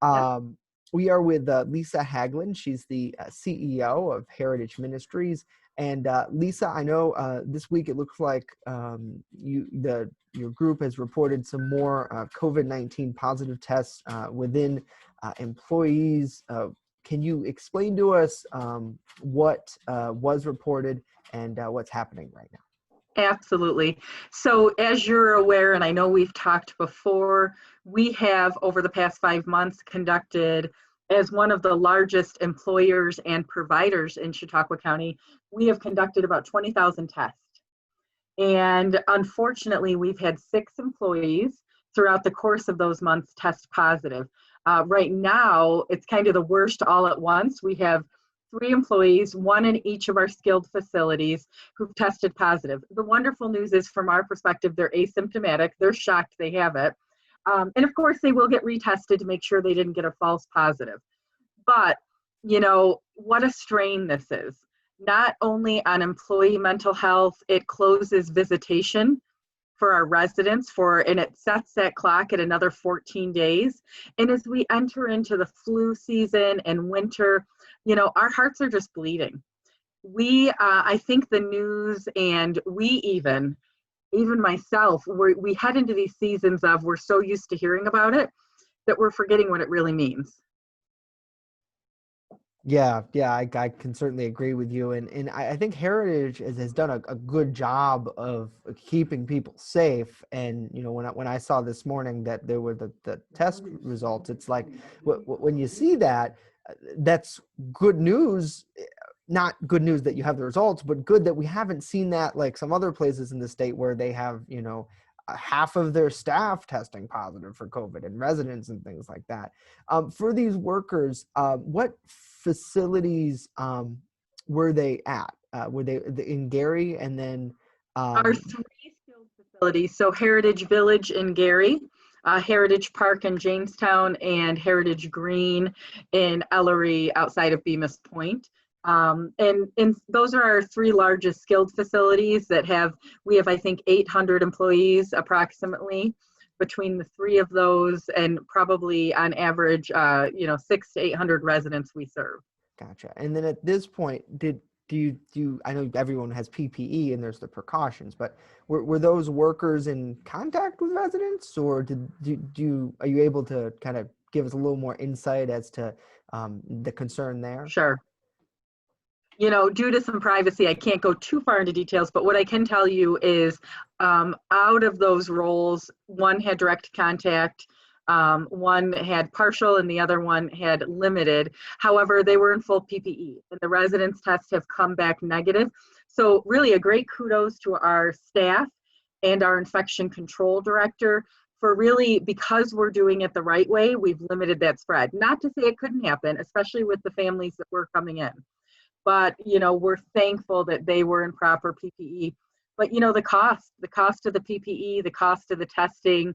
Yeah. We are with Lisa Haglund. She's the CEO of Heritage Ministries. And Lisa, I know this week it looks like your group has reported some more COVID-19 positive tests within employees. Can you explain to us what was reported and what's happening right now? Absolutely. So as you're aware, and I know we've talked before, we have over the past 5 months conducted, as one of the largest employers and providers in Chautauqua County, we have conducted about 20,000 tests. And unfortunately, we've had 6 employees throughout the course of those months test positive. Right now, it's kind of the worst all at once. We have 3 employees, 1 in each of our skilled facilities, who've tested positive. The wonderful news is, from our perspective, they're asymptomatic. They're shocked they have it. And of course, they will get retested to make sure they didn't get a false positive. But, what a strain this is. Not only on employee mental health, it closes visitation for our residents and it sets that clock at another 14 days. And as we enter into the flu season and winter, our hearts are just bleeding. I think the news, and we even myself, we head into these seasons of, we're so used to hearing about it that we're forgetting what it really means. Yeah, I can certainly agree with you. And I think Heritage has done a good job of keeping people safe. And, when I saw this morning that there were the test results, it's like, when you see that, that's good news. Not good news that you have the results, but good that we haven't seen that like some other places in the state where they have, half of their staff testing positive for COVID, and residents and things like that. For these workers, what facilities were they at? Were they in Gary, and then Our 3 skilled facilities, so Heritage Village in Gary, Heritage Park in Jamestown, and Heritage Green in Ellery outside of Bemis Point. And those are our 3 largest skilled facilities we have, I think, 800 employees approximately between the 3 of those, and probably on average, 600 to 800 residents we serve. Gotcha. And then at this point, I know everyone has PPE and there's the precautions, but were those workers in contact with residents, or are you able to kind of give us a little more insight as to the concern there? Sure. Due to some privacy, I can't go too far into details, but what I can tell you is, out of those roles, 1 had direct contact, 1 had partial, and the other 1 had limited. However, they were in full PPE, and the residents' tests have come back negative. So really a great kudos to our staff and our infection control director for really, because we're doing it the right way, we've limited that spread. Not to say it couldn't happen, especially with the families that were coming in. But, we're thankful that they were in proper PPE. But, the cost of the PPE, the cost of the testing,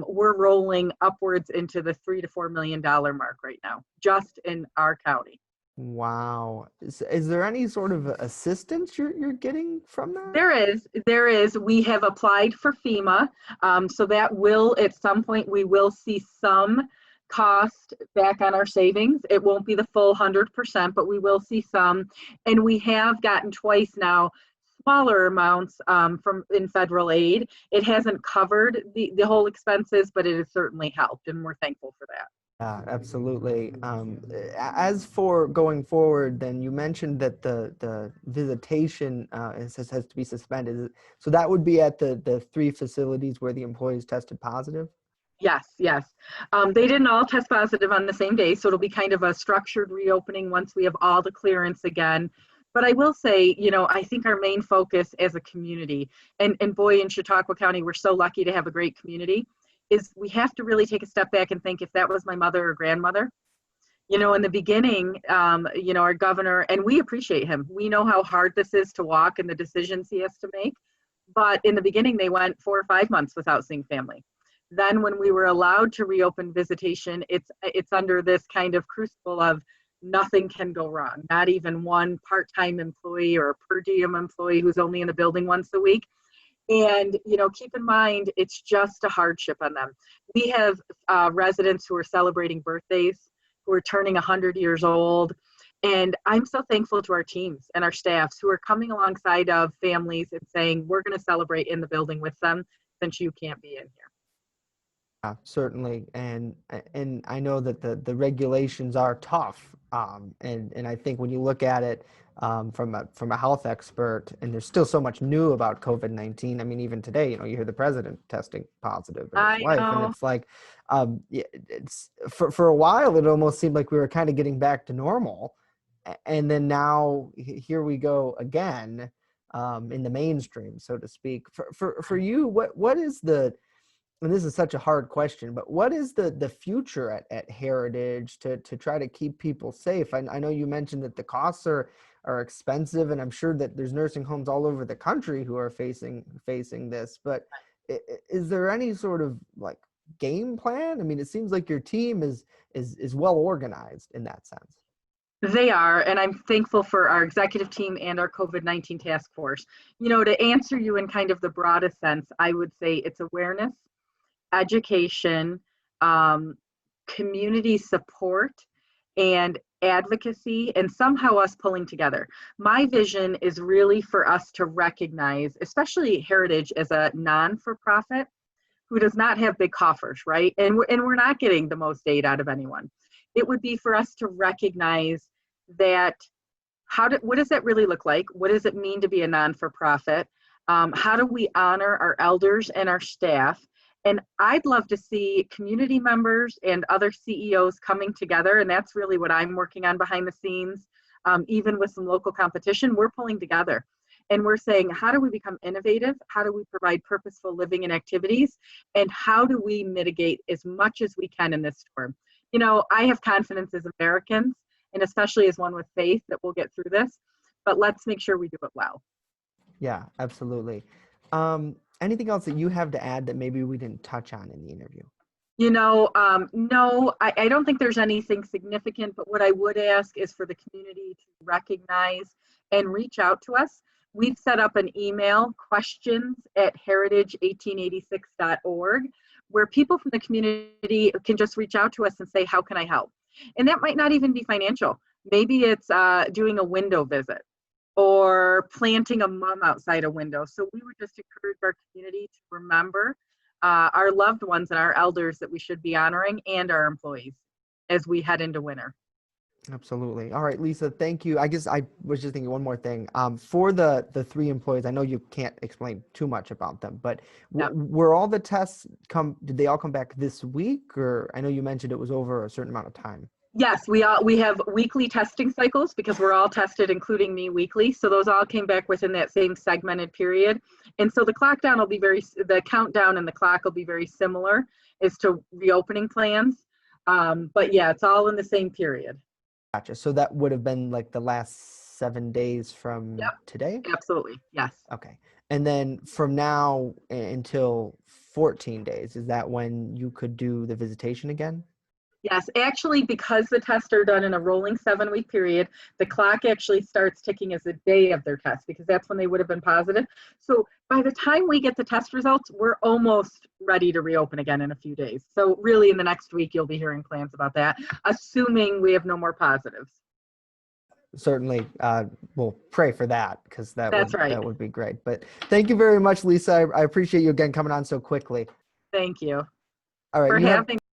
we're rolling upwards into the $3 to $4 million mark right now, just in our county. Wow. Is there any sort of assistance you're getting from that? There is. We have applied for FEMA. So that will, at some point, we will see some cost back on our savings. It won't be the full 100%, but we will see some. And we have gotten twice now smaller amounts in federal aid. It hasn't covered the whole expenses, but it has certainly helped, and we're thankful for that. Absolutely. As for going forward, then you mentioned that the visitation has to be suspended. So that would be at the 3 facilities where the employees tested positive? Yes. They didn't all test positive on the same day, so it'll be kind of a structured reopening once we have all the clearance again. But I will say, I think our main focus as a community, and boy, in Chautauqua County, we're so lucky to have a great community, is we have to really take a step back and think, if that was my mother or grandmother, in the beginning, our governor, and we appreciate him. We know how hard this is to walk and the decisions he has to make. But in the beginning, they went 4 or 5 months without seeing family. Then when we were allowed to reopen visitation, it's under this kind of crucible of nothing can go wrong. Not even one part-time employee or a per diem employee who's only in the building once a week. And, keep in mind, it's just a hardship on them. We have residents who are celebrating birthdays, who are turning 100 years old. And I'm so thankful to our teams and our staffs who are coming alongside of families and saying, we're going to celebrate in the building with them since you can't be in here. Certainly, and I know that the regulations are tough, and I think when you look at it from a health expert, and there's still so much new about COVID-19. I mean, even today, you hear the president testing positive and his I wife, and know. it's like, it's for a while it almost seemed like we were kind of getting back to normal, and then now here we go again, in the mainstream, so to speak. For you, what is the, and this is such a hard question, but what is the future at Heritage to try to keep people safe? I know you mentioned that the costs are expensive, and I'm sure that there's nursing homes all over the country who are facing this, but is there any sort of like game plan? I mean, it seems like your team is well organized in that sense. They are, and I'm thankful for our executive team and our COVID-19 task force. To answer you in kind of the broadest sense, I would say it's awareness, education, community support, and advocacy, and somehow us pulling together. My vision is really for us to recognize, especially Heritage as a non-for-profit who does not have big coffers, right? And we're not getting the most aid out of anyone. It would be for us to recognize that what does that really look like? What does it mean to be a non-for-profit? How do we honor our elders and our staff? And I'd love to see community members and other CEOs coming together. And that's really what I'm working on behind the scenes. Even with some local competition, we're pulling together. And we're saying, how do we become innovative? How do we provide purposeful living and activities? And how do we mitigate as much as we can in this storm? I have confidence as Americans, and especially as one with faith, that we'll get through this. But let's make sure we do it well. Yeah, absolutely. Anything else that you have to add that maybe we didn't touch on in the interview? No, I don't think there's anything significant, but what I would ask is for the community to recognize and reach out to us. We've set up an email, questions@heritage1886.org, where people from the community can just reach out to us and say, how can I help? And that might not even be financial. Maybe it's doing a window visit or planting a mum outside a window. So we would just encourage our community to remember our loved ones and our elders that we should be honoring, and our employees as we head into winter. Absolutely. All right, Lisa, thank you. I guess I was just thinking one more thing. For the 3 employees, I know you can't explain too much about them, but Yep. were all the tests did they all come back this week? Or I know you mentioned it was over a certain amount of time. Yes, we have weekly testing cycles because we're all tested, including me, weekly. So those all came back within that same segmented period. And so the countdown and the clock will be very similar as to reopening plans. But yeah, it's all in the same period. Gotcha. So that would have been like the last 7 days from Yep. today? Absolutely. Yes. Okay. And then from now until 14 days, is that when you could do the visitation again? Yes, actually, because the tests are done in a rolling 7-week period, the clock actually starts ticking as the day of their test, because that's when they would have been positive. So by the time we get the test results, we're almost ready to reopen again in a few days. So really in the next week, you'll be hearing plans about that, assuming we have no more positives. Certainly, we'll pray for that, because That's right. that would be great. But thank you very much, Lisa. I appreciate you again coming on so quickly. Thank you All right, for you have having